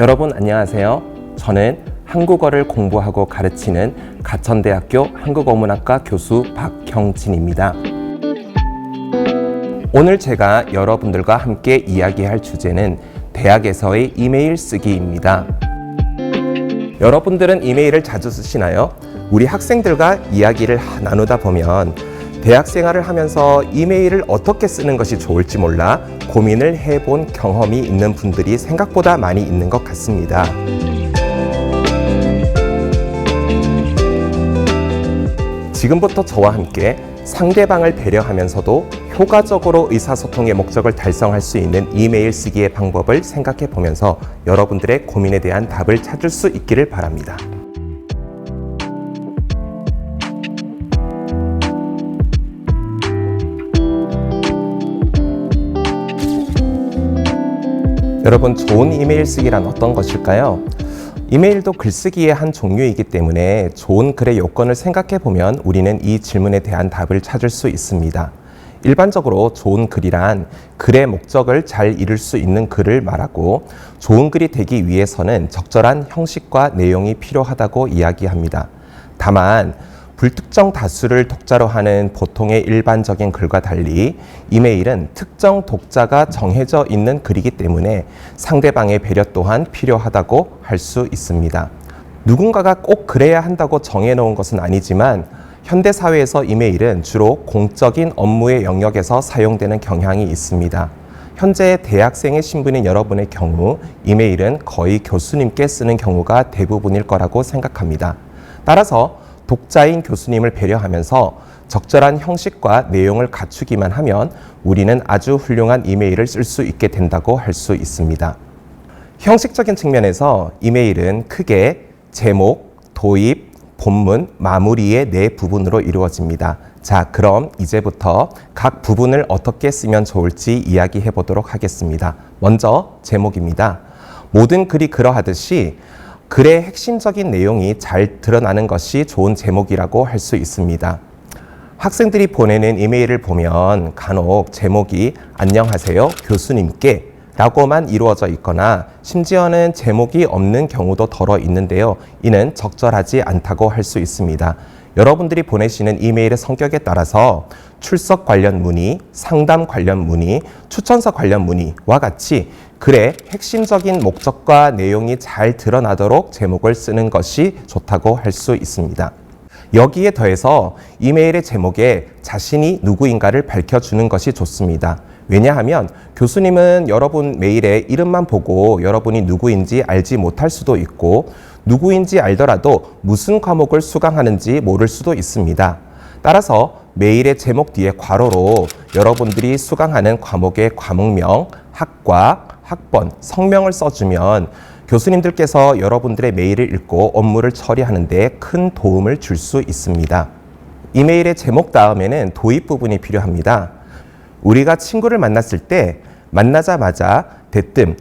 여러분 안녕하세요. 저는 한국어를 공부하고 가르치는 가천대학교 한국어문학과 교수 박형진입니다. 오늘 제가 여러분들과 함께 이야기할 주제는 대학에서의 이메일 쓰기입니다. 여러분들은 이메일을 자주 쓰시나요? 우리 학생들과 이야기를 나누다 보면 대학 생활을 하면서 이메일을 어떻게 쓰는 것이 좋을지 몰라 고민을 해본 경험이 있는 분들이 생각보다 많이 있는 것 같습니다. 지금부터 저와 함께 상대방을 배려하면서도 효과적으로 의사소통의 목적을 달성할 수 있는 이메일 쓰기의 방법을 생각해 보면서 여러분들의 고민에 대한 답을 찾을 수 있기를 바랍니다. 여러분, 좋은 이메일 쓰기란 어떤 것일까요? 이메일도 글쓰기의 한 종류이기 때문에 좋은 글의 요건을 생각해 보면 우리는 이 질문에 대한 답을 찾을 수 있습니다. 일반적으로 좋은 글이란 글의 목적을 잘 이룰 수 있는 글을 말하고 좋은 글이 되기 위해서는 적절한 형식과 내용이 필요하다고 이야기합니다. 다만 불특정 다수를 독자로 하는 보통의 일반적인 글과 달리 이메일은 특정 독자가 정해져 있는 글이기 때문에 상대방의 배려 또한 필요하다고 할 수 있습니다. 누군가가 꼭 그래야 한다고 정해놓은 것은 아니지만 현대 사회에서 이메일은 주로 공적인 업무의 영역에서 사용되는 경향이 있습니다. 현재 대학생의 신분인 여러분의 경우 이메일은 거의 교수님께 쓰는 경우가 대부분일 거라고 생각합니다. 따라서 독자인 교수님을 배려하면서 적절한 형식과 내용을 갖추기만 하면 우리는 아주 훌륭한 이메일을 쓸 수 있게 된다고 할 수 있습니다. 형식적인 측면에서 이메일은 크게 제목, 도입, 본문, 마무리의 네 부분으로 이루어집니다. 자, 그럼 이제부터 각 부분을 어떻게 쓰면 좋을지 이야기해 보도록 하겠습니다. 먼저 제목입니다. 모든 글이 그러하듯이 글의 핵심적인 내용이 잘 드러나는 것이 좋은 제목이라고 할 수 있습니다. 학생들이 보내는 이메일을 보면 간혹 제목이 안녕하세요 교수님께 라고만 이루어져 있거나 심지어는 제목이 없는 경우도 덜어 있는데요. 이는 적절하지 않다고 할 수 있습니다. 여러분들이 보내시는 이메일의 성격에 따라서 출석 관련 문의, 상담 관련 문의, 추천서 관련 문의와 같이 글의 핵심적인 목적과 내용이 잘 드러나도록 제목을 쓰는 것이 좋다고 할 수 있습니다. 여기에 더해서 이메일의 제목에 자신이 누구인가를 밝혀주는 것이 좋습니다. 왜냐하면 교수님은 여러분 메일의 이름만 보고 여러분이 누구인지 알지 못할 수도 있고 누구인지 알더라도 무슨 과목을 수강하는지 모를 수도 있습니다. 따라서 메일의 제목 뒤에 괄호로 여러분들이 수강하는 과목의 과목명, 학과, 학번, 성명을 써주면 교수님들께서 여러분들의 메일을 읽고 업무를 처리하는 데 큰 도움을 줄 수 있습니다. 이메일의 제목 다음에는 도입 부분이 필요합니다. 우리가 친구를 만났을 때 만나자마자 대뜸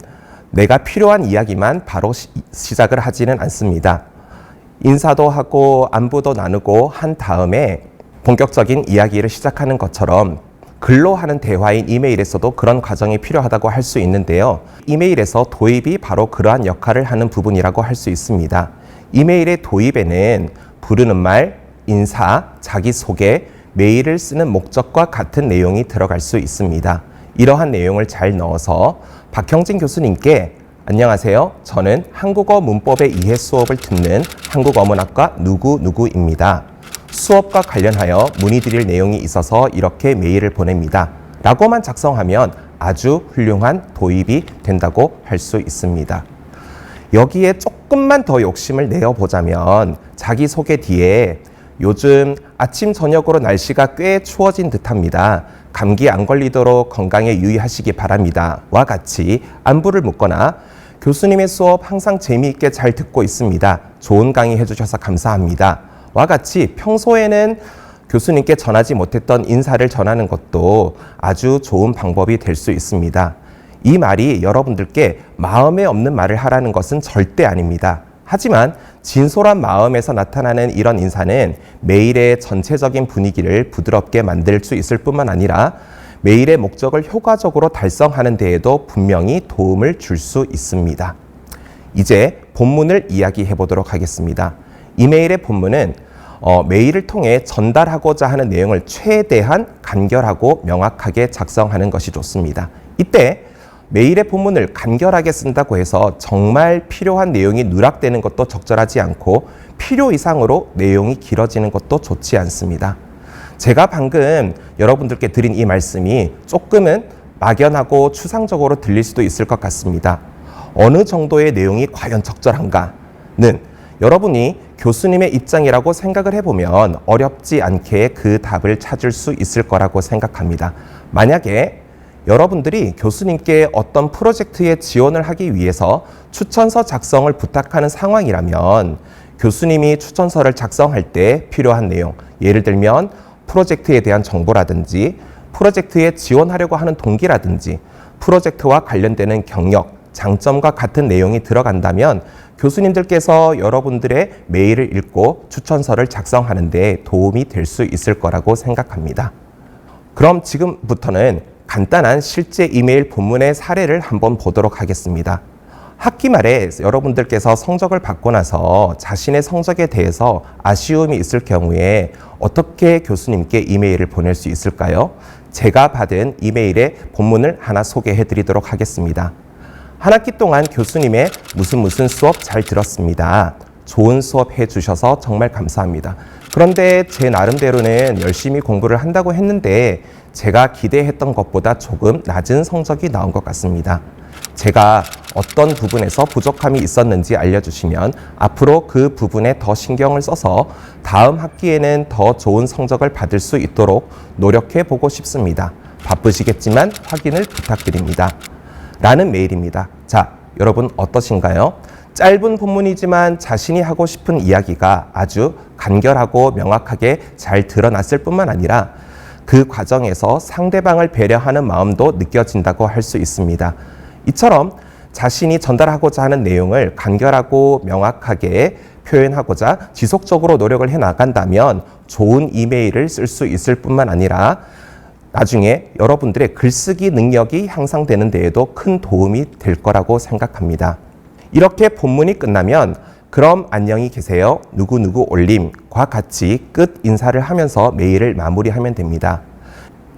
내가 필요한 이야기만 바로 시작을 하지는 않습니다. 인사도 하고 안부도 나누고 한 다음에 본격적인 이야기를 시작하는 것처럼 글로 하는 대화인 이메일에서도 그런 과정이 필요하다고 할 수 있는데요. 이메일에서 도입이 바로 그러한 역할을 하는 부분이라고 할 수 있습니다. 이메일의 도입에는 부르는 말, 인사, 자기소개, 메일을 쓰는 목적과 같은 내용이 들어갈 수 있습니다. 이러한 내용을 잘 넣어서 박형진 교수님께 안녕하세요. 저는 한국어 문법의 이해 수업을 듣는 한국어문학과 누구누구입니다. 수업과 관련하여 문의드릴 내용이 있어서 이렇게 메일을 보냅니다. 라고만 작성하면 아주 훌륭한 도입이 된다고 할 수 있습니다. 여기에 조금만 더 욕심을 내어보자면 자기소개 뒤에 요즘 아침 저녁으로 날씨가 꽤 추워진 듯합니다. 감기 안 걸리도록 건강에 유의하시기 바랍니다. 와 같이 안부를 묻거나 교수님의 수업 항상 재미있게 잘 듣고 있습니다. 좋은 강의 해주셔서 감사합니다. 와 같이 평소에는 교수님께 전하지 못했던 인사를 전하는 것도 아주 좋은 방법이 될 수 있습니다. 이 말이 여러분들께 마음에 없는 말을 하라는 것은 절대 아닙니다. 하지만 진솔한 마음에서 나타나는 이런 인사는 메일의 전체적인 분위기를 부드럽게 만들 수 있을 뿐만 아니라 메일의 목적을 효과적으로 달성하는 데에도 분명히 도움을 줄 수 있습니다. 이제 본문을 이야기해 보도록 하겠습니다. 이메일의 본문은 메일을 통해 전달하고자 하는 내용을 최대한 간결하고 명확하게 작성하는 것이 좋습니다. 이때 메일의 본문을 간결하게 쓴다고 해서 정말 필요한 내용이 누락되는 것도 적절하지 않고 필요 이상으로 내용이 길어지는 것도 좋지 않습니다. 제가 방금 여러분들께 드린 이 말씀이 조금은 막연하고 추상적으로 들릴 수도 있을 것 같습니다. 어느 정도의 내용이 과연 적절한가는 여러분이 교수님의 입장이라고 생각을 해보면 어렵지 않게 그 답을 찾을 수 있을 거라고 생각합니다. 만약에 여러분들이 교수님께 어떤 프로젝트에 지원을 하기 위해서 추천서 작성을 부탁하는 상황이라면 교수님이 추천서를 작성할 때 필요한 내용, 예를 들면 프로젝트에 대한 정보라든지 프로젝트에 지원하려고 하는 동기라든지 프로젝트와 관련되는 경력, 장점과 같은 내용이 들어간다면 교수님들께서 여러분들의 메일을 읽고 추천서를 작성하는 데 도움이 될 수 있을 거라고 생각합니다. 그럼 지금부터는 간단한 실제 이메일 본문의 사례를 한번 보도록 하겠습니다. 학기 말에 여러분들께서 성적을 받고 나서 자신의 성적에 대해서 아쉬움이 있을 경우에 어떻게 교수님께 이메일을 보낼 수 있을까요? 제가 받은 이메일의 본문을 하나 소개해 드리도록 하겠습니다. 한 학기 동안 교수님의 무슨 수업 잘 들었습니다. 좋은 수업 해주셔서 정말 감사합니다. 그런데 제 나름대로는 열심히 공부를 한다고 했는데 제가 기대했던 것보다 조금 낮은 성적이 나온 것 같습니다. 제가 어떤 부분에서 부족함이 있었는지 알려주시면 앞으로 그 부분에 더 신경을 써서 다음 학기에는 더 좋은 성적을 받을 수 있도록 노력해 보고 싶습니다. 바쁘시겠지만 확인을 부탁드립니다. 라는 메일입니다. 자, 여러분 어떠신가요? 짧은 본문이지만 자신이 하고 싶은 이야기가 아주 간결하고 명확하게 잘 드러났을 뿐만 아니라 그 과정에서 상대방을 배려하는 마음도 느껴진다고 할 수 있습니다. 이처럼 자신이 전달하고자 하는 내용을 간결하고 명확하게 표현하고자 지속적으로 노력을 해 나간다면 좋은 이메일을 쓸 수 있을 뿐만 아니라 나중에 여러분들의 글쓰기 능력이 향상되는 데에도 큰 도움이 될 거라고 생각합니다. 이렇게 본문이 끝나면 그럼 안녕히 계세요. 누구누구 올림과 같이 끝 인사를 하면서 메일을 마무리하면 됩니다.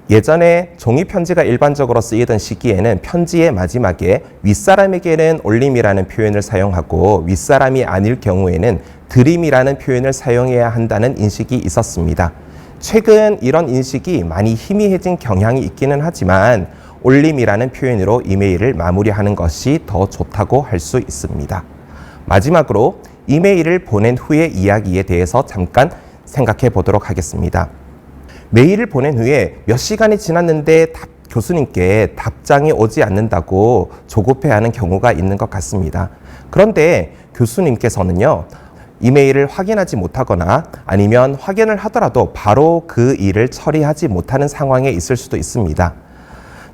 예전에 종이 편지가 일반적으로 쓰이던 시기에는 편지의 마지막에 윗사람에게는 올림이라는 표현을 사용하고 윗사람이 아닐 경우에는 드림이라는 표현을 사용해야 한다는 인식이 있었습니다. 최근 이런 인식이 많이 희미해진 경향이 있기는 하지만 올림이라는 표현으로 이메일을 마무리하는 것이 더 좋다고 할 수 있습니다. 마지막으로 이메일을 보낸 후의 이야기에 대해서 잠깐 생각해 보도록 하겠습니다. 메일을 보낸 후에 몇 시간이 지났는데 교수님께 답장이 오지 않는다고 조급해하는 경우가 있는 것 같습니다. 그런데 교수님께서는요, 이메일을 확인하지 못하거나 아니면 확인을 하더라도 바로 그 일을 처리하지 못하는 상황에 있을 수도 있습니다.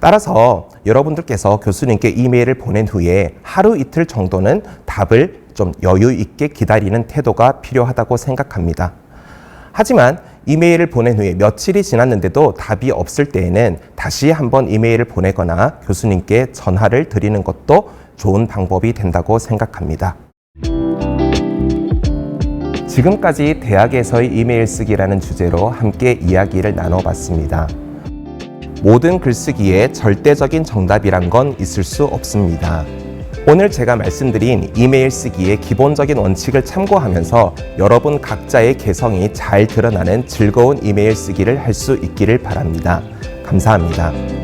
따라서 여러분들께서 교수님께 이메일을 보낸 후에 하루 이틀 정도는 답을 좀 여유 있게 기다리는 태도가 필요하다고 생각합니다. 하지만 이메일을 보낸 후에 며칠이 지났는데도 답이 없을 때에는 다시 한번 이메일을 보내거나 교수님께 전화를 드리는 것도 좋은 방법이 된다고 생각합니다. 지금까지 대학에서의 이메일 쓰기라는 주제로 함께 이야기를 나눠봤습니다. 모든 글쓰기에 절대적인 정답이란 건 있을 수 없습니다. 오늘 제가 말씀드린 이메일 쓰기의 기본적인 원칙을 참고하면서 여러분 각자의 개성이 잘 드러나는 즐거운 이메일 쓰기를 할 수 있기를 바랍니다. 감사합니다.